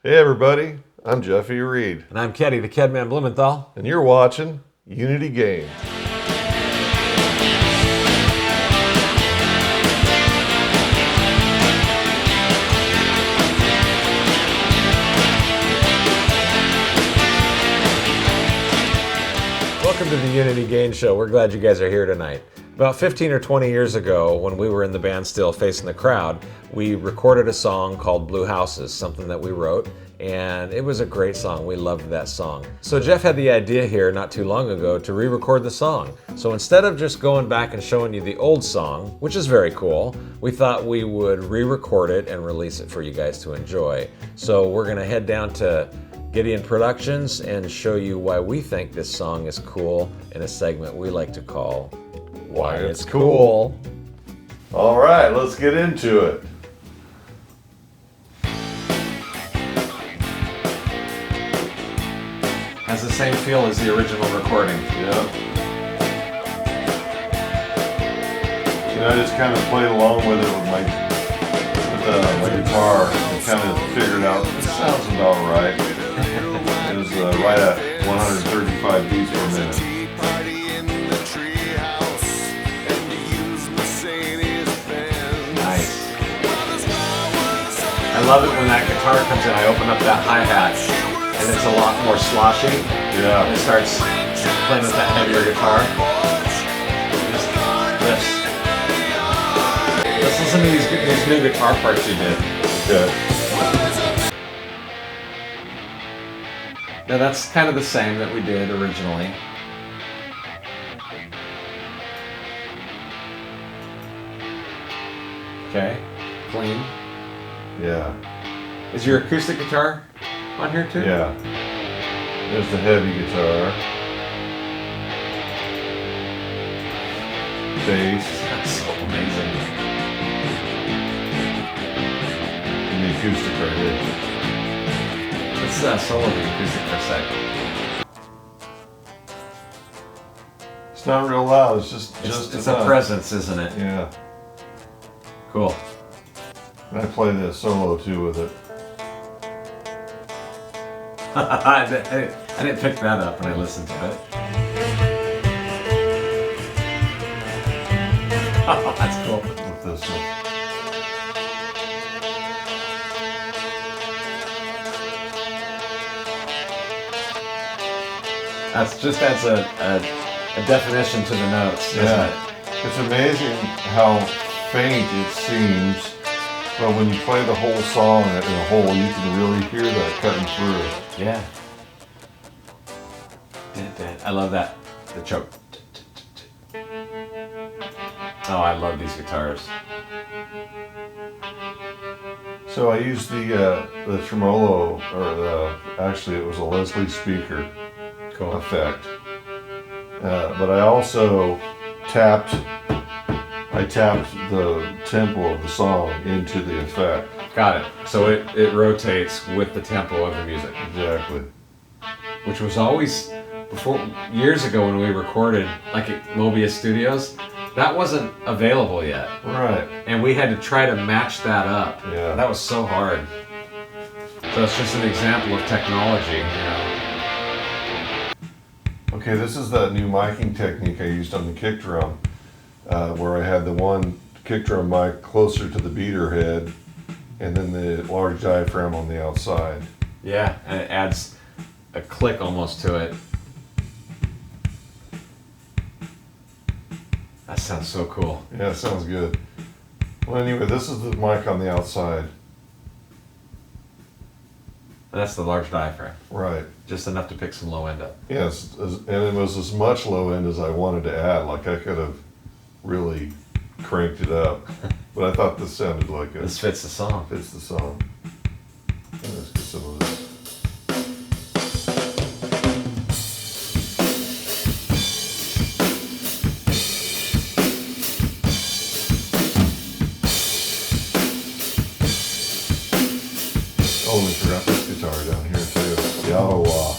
Hey everybody, I'm Jeffy Reed. And I'm Keddy, the Kedman Blumenthal. And you're watching Unity Gain. Welcome to the Unity Gain Show. We're glad you guys are here tonight. About 15 or 20 years ago, when we were in the band Still Facing the Crowd, we recorded a song called Blue Houses, something that we wrote, and it was a great song. We loved that song. So Jeff had the idea here not too long ago to re-record the song. So instead of just going back and showing you the old song, which is very cool, we thought we would re-record it and release it for you guys to enjoy. So we're gonna head down to Gideon Productions and show you why we think this song is cool in a segment we like to call Why It's Cool. All right, let's get into it. Has the same feel as the original recording. Yeah. I just kind of played along with it with my guitar and kind of figured out it sounds about right. It was right at 135 beats per minute. Nice. I love it when that guitar comes in. I open up that hi-hat and it's a lot more sloshy. Yeah. And it starts playing with that heavier guitar. Just lifts. Let's listen to these new guitar parts you did. Okay. Now that's kind of the same that we did originally. Okay, clean. Yeah. Is your acoustic guitar on here too? Yeah. There's the heavy guitar. Bass. That's so amazing. And the acoustic right here. Let's solo the acoustic for a sec. It's not real loud, it's just It's enough. a presence, isn't it? Yeah. Cool. And I play the solo too with it. I didn't pick that up when I listened to it. Oh, that's cool. With this one. That's just adds a definition to the notes, doesn't Yeah. it? It's amazing how faint it seems, but when you play the whole song in a whole, you can really hear that cutting through. Yeah. I love that. The choke. Oh, I love these guitars. So I used the tremolo, or actually it was a Leslie speaker effect, but I also tapped the tempo of the song into the effect. Got it. So it rotates with the tempo of the music. Exactly. Which was always, before, years ago when we recorded, like at Mobius Studios, that wasn't available yet. Right. And we had to try to match that up. Yeah. That was so hard. So it's just an example of technology, you know. Okay, this is that new miking technique I used on the kick drum, where I had the one kick drum mic closer to the beater head, and then the large diaphragm on the outside. Yeah, and it adds a click almost to it. That sounds so cool. Yeah, it sounds good. Well, anyway, this is the mic on the outside. And that's the large diaphragm. Right. Just enough to pick some low end up. Yes, and it was as much low end as I wanted to add. Like I could have really cranked it up, but I thought this sounded like it This fits the song. fits the song. Let's get some of this. Oh, we forgot this guitar down here too. The auto wah.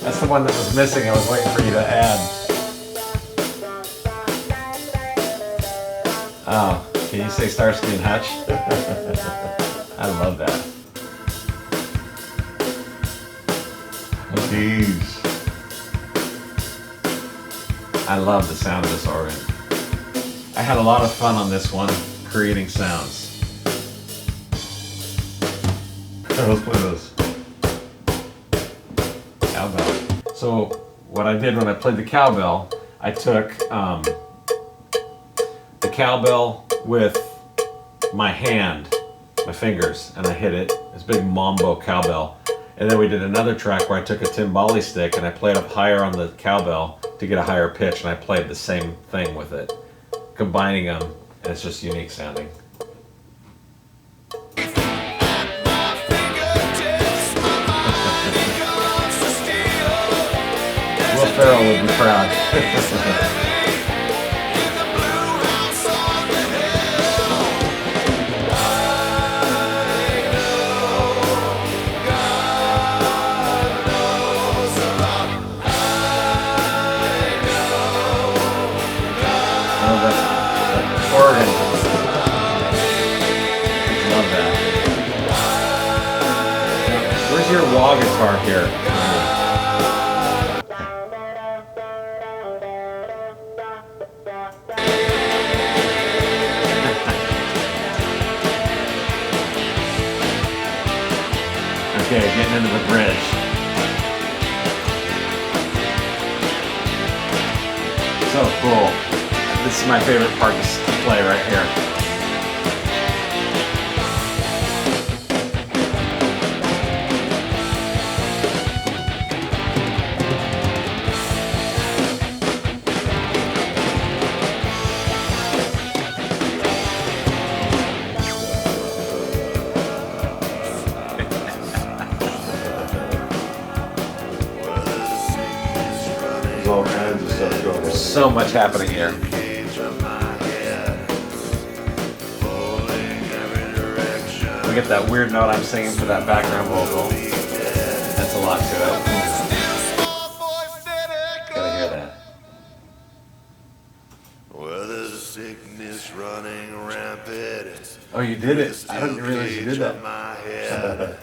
That's the one that was missing. I was waiting for you to add. Oh, Can you say Starsky and Hutch? I love that. Keys. I love the sound of this organ. I had a lot of fun on this one, creating sounds. Let's play this. Cowbell. So what I did when I played the cowbell, I took the cowbell with my hand, my fingers, and I hit it. This big mambo cowbell. And then we did another track where I took a timbali stick and I played up higher on the cowbell to get a higher pitch, and I played the same thing with it, combining them, and it's just unique sounding. Will Ferrell would be proud. Organ. Love that. Where's your wah guitar here? Okay, getting into the bridge. So cool. This is my favorite part to play right here. There's all kinds of stuff going on. So much happening here. We get that weird note I'm singing for that background vocal. That's a lot to it. Gotta hear that. Well, there's a sickness running rampant. Oh, you did it. I didn't realize you did that. My head.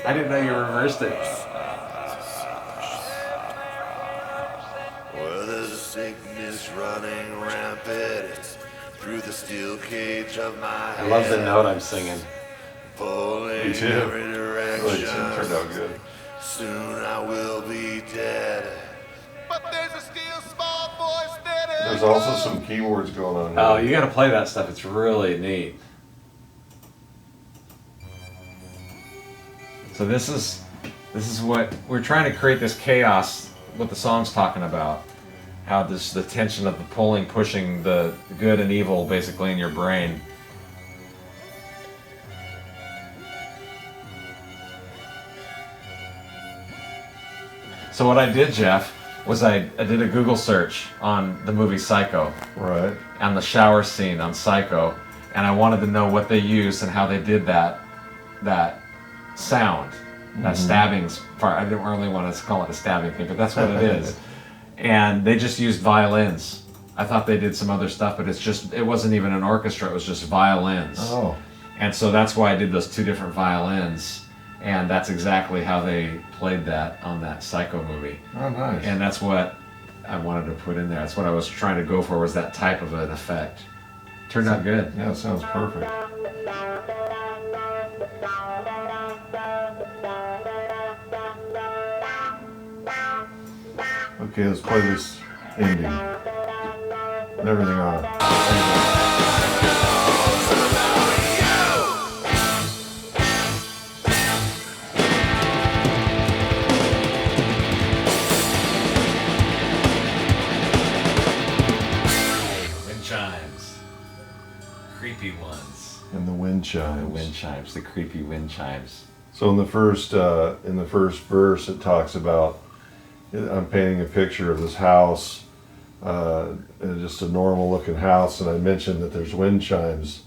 I didn't know you reversed it. Well, there's a sickness running rampant through the steel cage of my I head. love the note I'm singing. Pulling Me too. every Really direction. turned out good. Soon I will be dead. But there's a still small voice that There's also some keyboards going on here. Oh, you gotta play that stuff. It's really neat. So this is what we're trying to create, this chaos, what the song's talking about. How this, the tension of the pulling, pushing the good and evil basically in your brain. So what I did, Jeff, was I did a Google search on the movie Psycho, Right. on the shower scene on Psycho, and I wanted to know what they used and how they did that sound, that stabbing part. I didn't really want to call it a stabbing thing, but that's what it is. And they just used violins. I thought they did some other stuff, but it wasn't even an orchestra, it was just violins. Oh. And so that's why I did those two different violins, and that's exactly how they played that on that Psycho movie. Oh, nice. And that's what I wanted to put in there. That's what I was trying to go for, was that type of an effect. Turned out good. Yeah, it sounds perfect. Okay, let's play this ending. And everything on it. Wind chimes. Creepy ones. And the wind The chimes. wind chimes, the creepy wind chimes. So in the first verse, it talks about, I'm painting a picture of this house, just a normal looking house, and I mentioned that there's wind chimes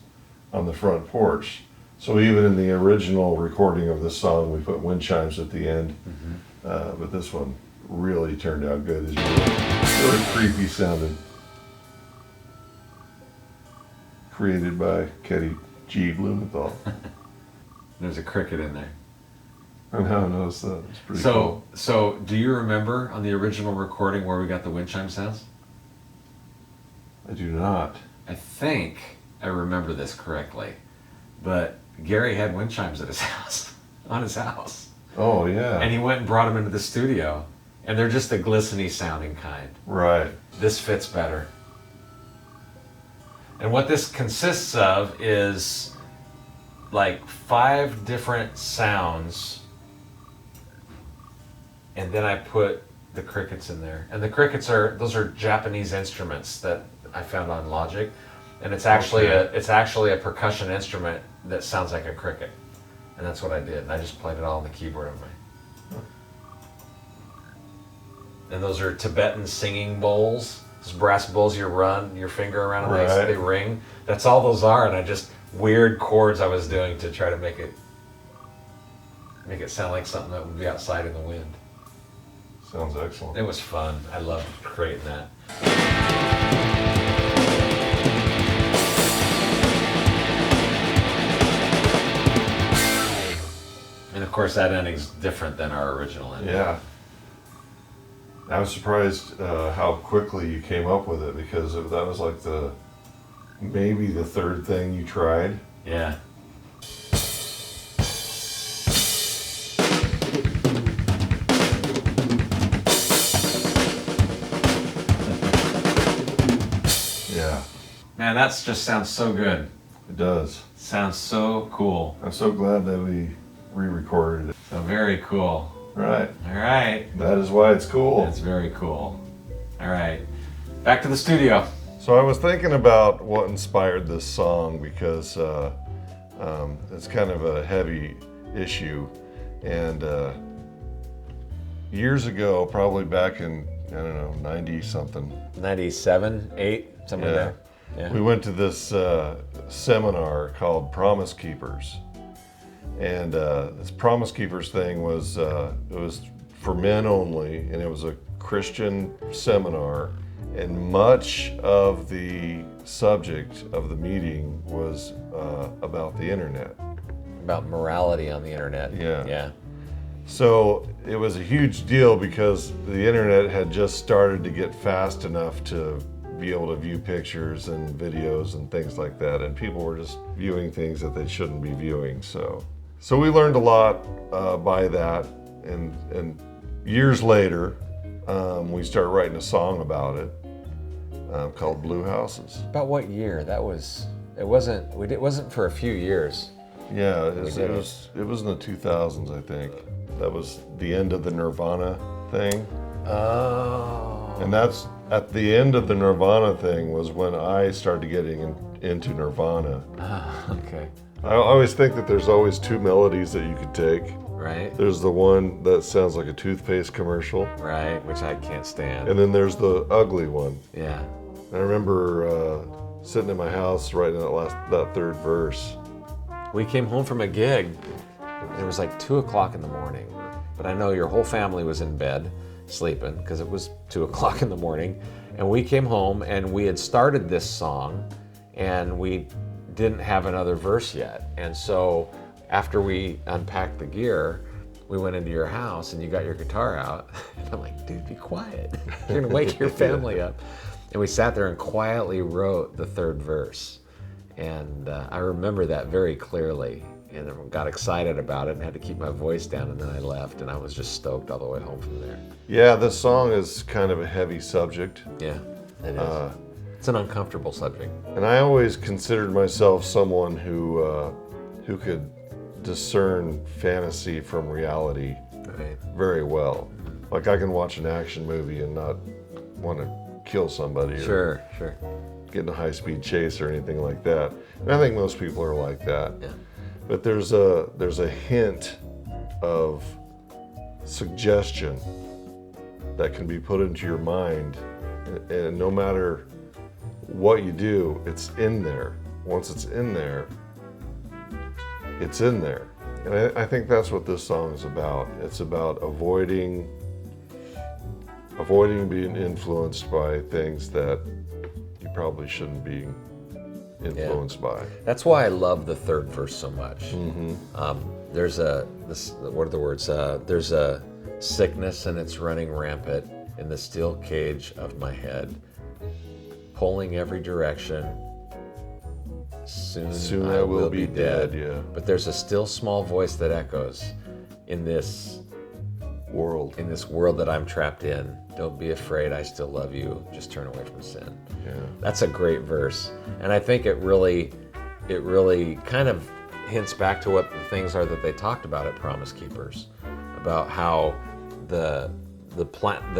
on the front porch. So even in the original recording of this song, we put wind chimes at the end. but this one really turned out good. It's really creepy sounding. Created by Keddy G Blumenthal. There's a cricket in there. I know, I noticed that. It's pretty cool. So do you remember on the original recording where we got the wind chime sounds? I do not. I think I remember this correctly, but Gary had wind chimes at his house, on his house. Oh, yeah. And he went and brought them into the studio, and they're just the glistening sounding kind. Right. This fits better. And what this consists of is like 5 different sounds, and then I put the crickets in there. And the crickets those are Japanese instruments that I found on Logic, and it's actually a percussion instrument that sounds like a cricket. And that's what I did. And I just played it all on the keyboard on my. And those are Tibetan singing bowls. Those brass bowls you run your finger around and Right. they ring. That's all those are, and I just weird chords I was doing to try to make it sound like something that would be outside in the wind. Sounds excellent. It was fun. I loved creating that. And of course that ending's different than our original ending. Yeah. I was surprised how quickly you came up with it, because that was like maybe the 3rd thing you tried. Yeah. Yeah, Man, that just sounds so good. it does. Sounds so cool. I'm so glad that we re-recorded it. So very cool. Right. All right. That is why it's cool. That's very cool. All right. Back to the studio. So I was thinking about what inspired this song, because it's kind of a heavy issue. And years ago, probably back in, I don't know, 90 something. 97, 8, somewhere Yeah. there. Yeah. We went to this seminar called Promise Keepers. And this Promise Keepers thing was, it was for men only, and it was a Christian seminar. And much of the subject of the meeting was about the internet. About morality on the internet. Yeah. Yeah. So it was a huge deal, because the internet had just started to get fast enough to be able to view pictures and videos and things like that. And people were just viewing things that they shouldn't be viewing. So we learned a lot by that. And years later, we started writing a song about it. Called Blue Houses. About what year? It wasn't for a few years. Yeah, it was in the 2000s, I think. That was the end of the Nirvana thing. Oh. And that's at the end of the Nirvana thing was when I started getting into Nirvana. Okay. I always think that there's always 2 melodies that you could take. Right. There's the one that sounds like a toothpaste commercial, Right, which I can't stand. and then there's the ugly one. Yeah. I remember sitting in my house writing that 3rd verse. We came home from a gig. It was like 2 o'clock in the morning. But I know your whole family was in bed sleeping because it was 2 o'clock in the morning. And we came home and we had started this song and we didn't have another verse yet. And so after we unpacked the gear, we went into your house and you got your guitar out. And I'm like, dude, be quiet. You're gonna wake your family up. And we sat there and quietly wrote the 3rd verse. And I remember that very clearly. And I got excited about it and had to keep my voice down, and then I left, and I was just stoked all the way home from there. Yeah, this song is kind of a heavy subject. Yeah, it is. It's an uncomfortable subject. And I always considered myself someone who could discern fantasy from reality Right. very well. Like I can watch an action movie and not want to kill somebody or Sure. get in a high-speed chase or anything like that. And I think most people are like that. Yeah. But there's a hint of suggestion that can be put into your mind, and no matter what you do, it's in there. Once it's in there, it's in there. And I think that's what this song is about. It's about avoiding being influenced by things that you probably shouldn't be influenced by. That's why I love the third verse so much. There's what are the words? There's a sickness and it's running rampant in the steel cage of my head, pulling every direction. Soon I will be dead. Yeah. But there's a still small voice that echoes in this World. that I'm trapped in. Don't be afraid, I still love you. Just turn away from sin. Yeah. That's a great verse. And I think it really kind of hints back to what the things are that they talked about at Promise Keepers, about how the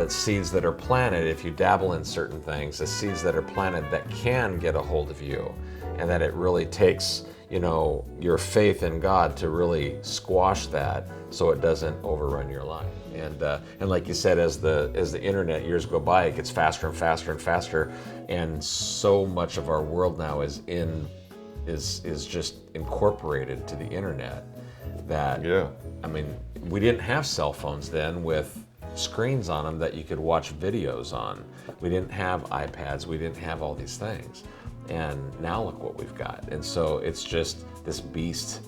seeds that are planted, if you dabble in certain things, the seeds that are planted that can get a hold of you, and that it really takes, your faith in God to really squash that so it doesn't overrun your life. And like you said, as the internet years go by, it gets faster and faster and faster, and so much of our world now is just incorporated to the internet that, I mean, we didn't have cell phones then with screens on them that you could watch videos on. We didn't have iPads, we didn't have all these things. And now look what we've got. And so it's just this beast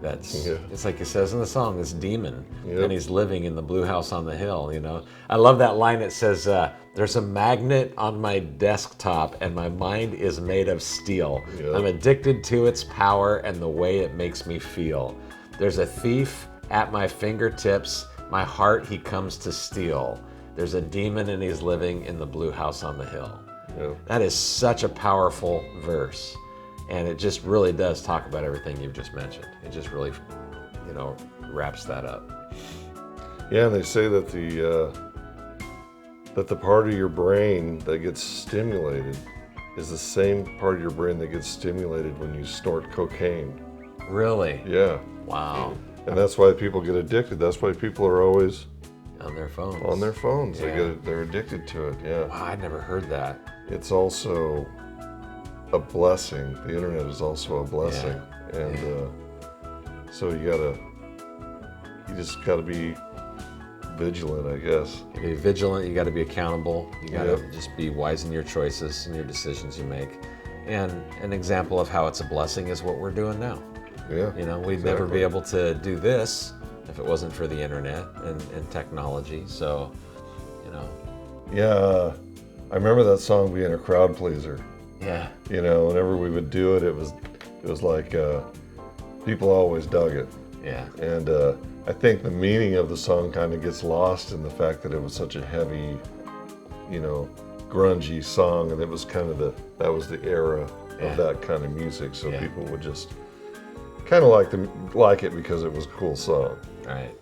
that's, it's like it says in the song, this demon, and he's living in the blue house on the hill, I love that line that says, there's a magnet on my desktop and my mind is made of steel. I'm addicted to its power and the way it makes me feel. There's a thief at my fingertips, my heart he comes to steal. There's a demon and he's living in the blue house on the hill. That is such a powerful verse. And it just really does talk about everything you've just mentioned. It just really, wraps that up. Yeah, and they say that the part of your brain that gets stimulated is the same part of your brain that gets stimulated when you snort cocaine. Really? Yeah. Wow. And that's why people get addicted. That's why people are always on their phones. On their phones. They're addicted to it. Yeah. Wow, I'd never heard that. It's also a blessing. The internet is also a blessing. And so you just gotta be vigilant, I guess. You gotta be vigilant, you gotta be accountable, you gotta just be wise in your choices and your decisions you make. And an example of how it's a blessing is what we're doing now. Yeah. We'd never be able to do this if it wasn't for the internet and technology. So, Yeah, I remember that song being a crowd pleaser. Yeah. Whenever we would do it, it was like people always dug it. Yeah. And I think the meaning of the song kind of gets lost in the fact that it was such a heavy, grungy song, and it was kind of that was the era of that kind of music. So people would just kind of like it because it was a cool song. Right.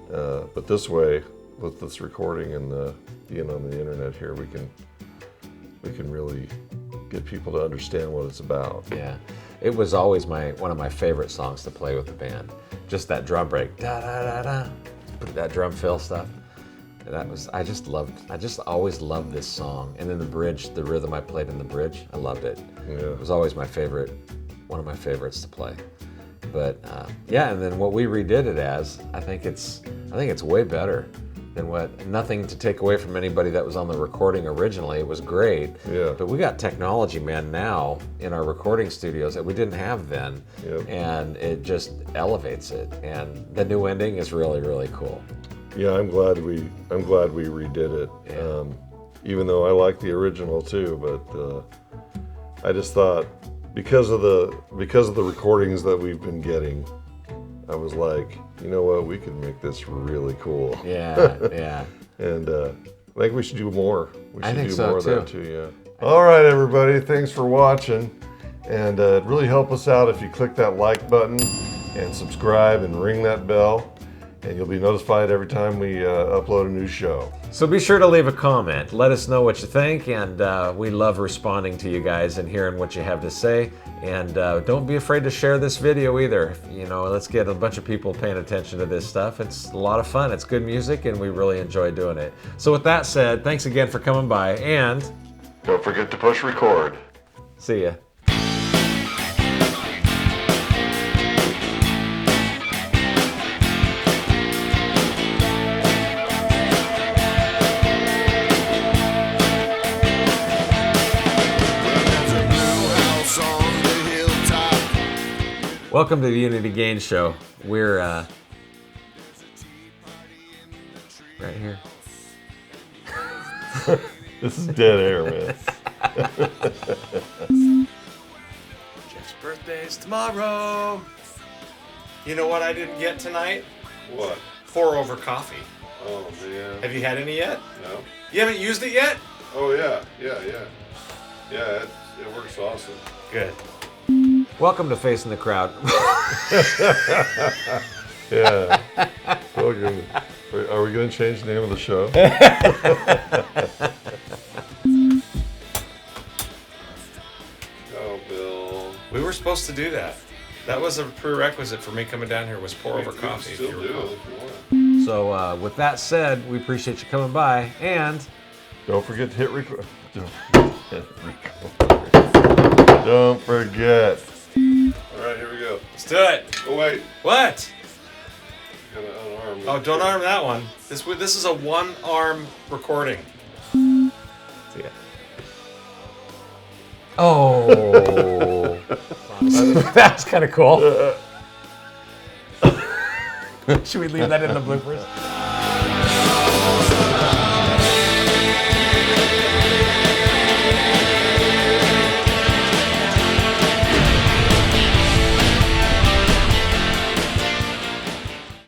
But this way, with this recording and being on the internet here, we can really get people to understand what it's about. Yeah, it was always one of my favorite songs to play with the band. Just that drum break, da da da da, that drum fill stuff. I just always loved this song. And then the bridge, the rhythm I played in the bridge, I loved it. Yeah. It was always one of my favorites to play. But and then what we redid it as, I think it's way better than nothing to take away from anybody that was on the recording originally. It was great. Yeah. But we got technology, man, now in our recording studios that we didn't have then. Yep. And it just elevates it. And the new ending is really, really cool. Yeah, I'm glad we redid it. Yeah. Even though I like the original too, but I just thought because of the recordings that we've been getting, I was like, you know what, we could make this really cool. Yeah, yeah. And I think we should do more. We should do so more too. of that too, yeah. All right, everybody, thanks for watching. And it'd really help us out if you click that like button and subscribe and ring that bell. And you'll be notified every time we upload a new show. So be sure to leave a comment. Let us know what you think, and we love responding to you guys and hearing what you have to say. And don't be afraid to share this video either. Let's get a bunch of people paying attention to this stuff. It's a lot of fun. It's good music, and we really enjoy doing it. So with that said, thanks again for coming by, and don't forget to push record. see ya. Welcome to the Unity Gain Show. We're right here. This is dead air, man. Jeff's birthday's tomorrow. You know what I didn't get tonight? What? Pour over coffee. Oh, man. Have you had any yet? No. You haven't used it yet? Oh, yeah. Yeah, it works awesome. Good. Welcome to Facing the Crowd. Yeah. Welcome. Are we going to change the name of the show? Oh, Bill. We were supposed to do that. That was a prerequisite for me coming down here was pour over coffee. Still do if you recall. it if you want. So with that said, we appreciate you coming by, and Don't forget to hit record. Don't forget. All right, here we go. let's do it. Oh, wait. What? Gotta unarm Oh, don't arm that one. This is a one-arm recording. See ya. Oh, that's kind of cool. Should we leave that in the bloopers?